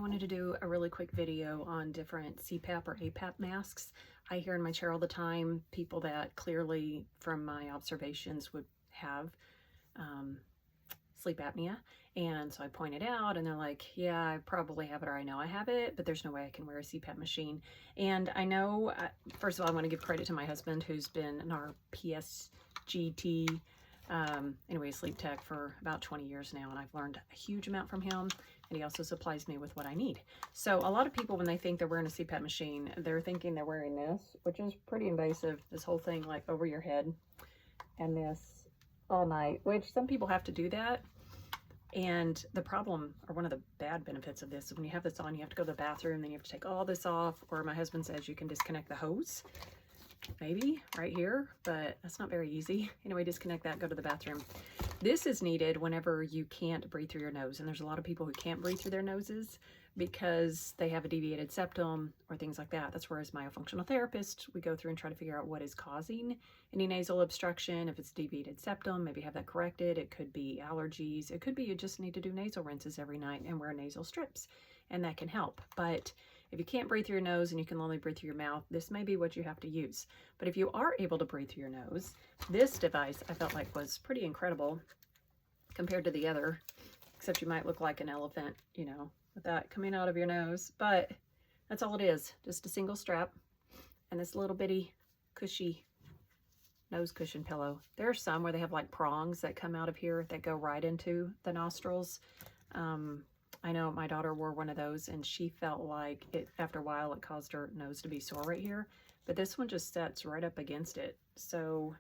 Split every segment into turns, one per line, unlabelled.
wanted to do a really quick video on different CPAP or APAP masks. I hear in my chair all the time people that clearly, from my observations, would have sleep apnea. And so I pointed out, and they're like, yeah, I probably have it, or I know I have it, but there's no way I can wear a CPAP machine. And I know, first of all, I want to give credit to my husband, who's been in our PSGT, anyway, sleep tech for about 20 years now, and I've learned a huge amount from him, and he also supplies me with what I need. So a lot of people, when they think they're wearing a CPAP machine, they're thinking they're wearing this, which is pretty invasive, this whole thing like over your head, and this all night, which some people have to do that. And the problem, or one of the bad benefits of this, is when you have this on, you have to go to the bathroom, then you have to take all this off, or my husband says you can disconnect the hose, maybe right here, but that's not very easy. Anyway, disconnect that, go to the bathroom. This is needed whenever you can't breathe through your nose, and there's a lot of people who can't breathe through their noses because they have a deviated septum or things like that. That's where, as myofunctional therapists, we go through and try to figure out what is causing any nasal obstruction. If it's deviated septum, maybe have that corrected. It could be allergies. It could be you just need to do nasal rinses every night and wear nasal strips, and that can help. But if you can't breathe through your nose and you can only breathe through your mouth, this may be what you have to use. But if you are able to breathe through your nose, this device I felt like was pretty incredible compared to the other, except you might look like an elephant, you know, with that coming out of your nose. But that's all it is, just a single strap and this little bitty cushy nose cushion pillow. There are some where they have like prongs that come out of here that go right into the nostrils. I know my daughter wore one of those and she felt like it, after a while, it caused her nose to be sore right here. But this one just sets right up against it. So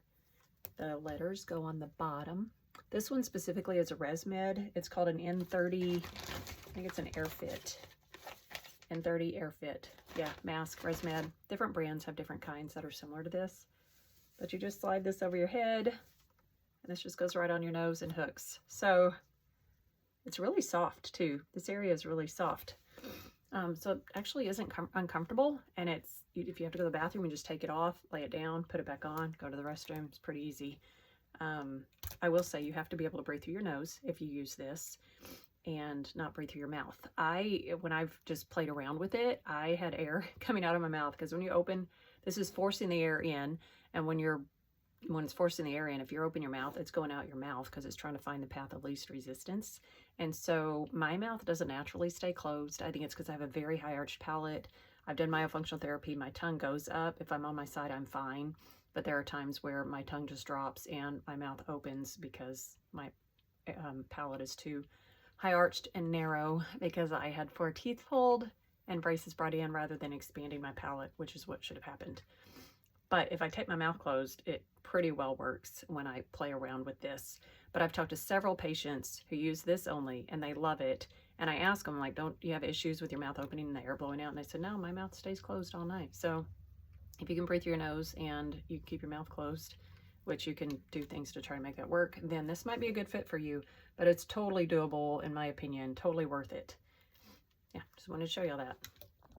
the letters go on the bottom. This one specifically is a ResMed. It's called an N30, I think it's an AirFit. N30 AirFit. Yeah, mask, ResMed. Different brands have different kinds that are similar to this. But you just slide this over your head and this just goes right on your nose and hooks. So it's really soft too. This area is really soft. So it actually isn't uncomfortable, and it's, if you have to go to the bathroom, you just take it off, lay it down, put it back on, go to the restroom. It's pretty easy. I will say you have to be able to breathe through your nose if you use this and not breathe through your mouth. When I've just played around with it, I had air coming out of my mouth, because when you open, this is forcing the air in, and when it's forcing the air in, if you're opening your mouth, it's going out your mouth because it's trying to find the path of least resistance. And so my mouth doesn't naturally stay closed. I think it's because I have a very high arched palate. I've done myofunctional therapy. My tongue goes up. If I'm on my side, I'm fine. But there are times where my tongue just drops and my mouth opens because my palate is too high arched and narrow, because I had 4 teeth pulled and braces brought in rather than expanding my palate, which is what should have happened. But if I take my mouth closed, it pretty well works when I play around with this. But I've talked to several patients who use this only, and they love it. And I ask them, like, don't you have issues with your mouth opening and the air blowing out? And they said, no, my mouth stays closed all night. So if you can breathe through your nose and you keep your mouth closed, which you can do things to try to make that work, then this might be a good fit for you. But it's totally doable, in my opinion, totally worth it. Yeah, just wanted to show you all that.